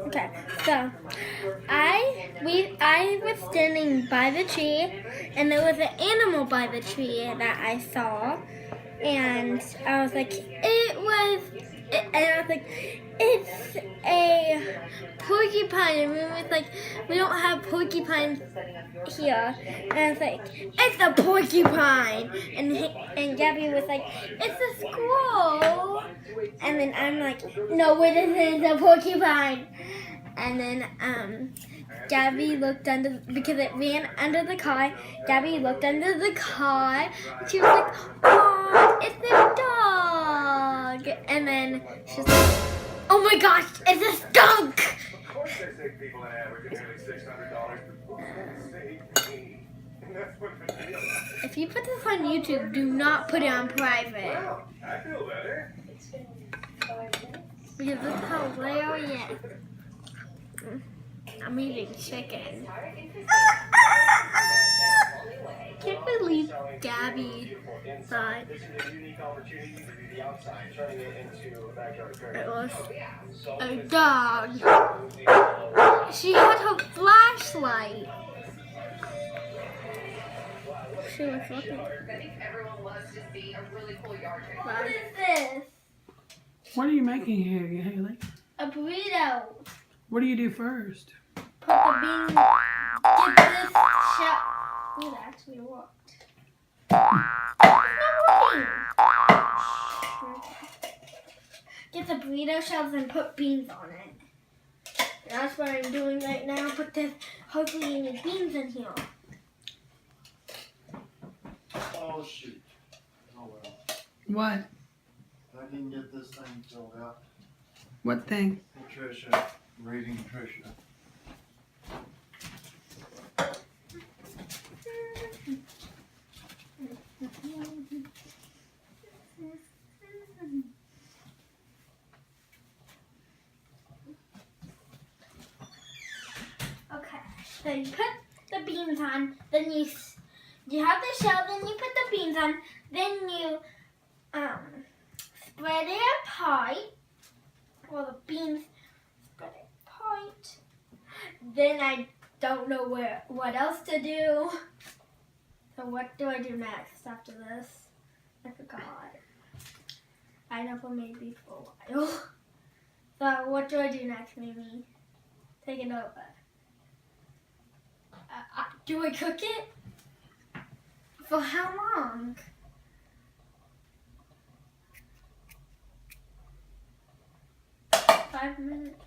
Okay, so I was standing by the tree, and there was an animal by the tree that I saw, and I was like, it's a porcupine, and we was like, we don't have porcupines here, and I was like, it's a porcupine, and Gabby was like, it's a squirrel, and then I'm like, no, it isn't, it's a porcupine, and then Gabby looked under, because it ran under the car. Gabby looked under the car. And she was like, oh, it's a dog. And then she's like, oh my gosh, it's a skunk. If you put this on YouTube, do not put it on private. Because this is hilarious. I'm eating chicken. Can't believe Gabby thought it was a dog. She had her flashlight. She was looking. What is this? What are you making here, Haley? A burrito. What do you do first? Put the beans. Get this shell. It actually worked. It's not working. Get the burrito shells and put beans on it. That's what I'm doing right now. Put this. Hopefully, you need beans in here. Oh shoot. Oh well. What? I didn't get this thing filled out. What thing? Patricia, rating Tricia. Okay, so you put the beans on, then you have the shell, then you put the beans on, then you spread it apart. Well, the beans spread it apart. Then I don't know what else to do. So what do I do next after this? I forgot. I never made these for a while. So what do I do next, Mimi? Take it over. Do I cook it? For how long? Five minutes.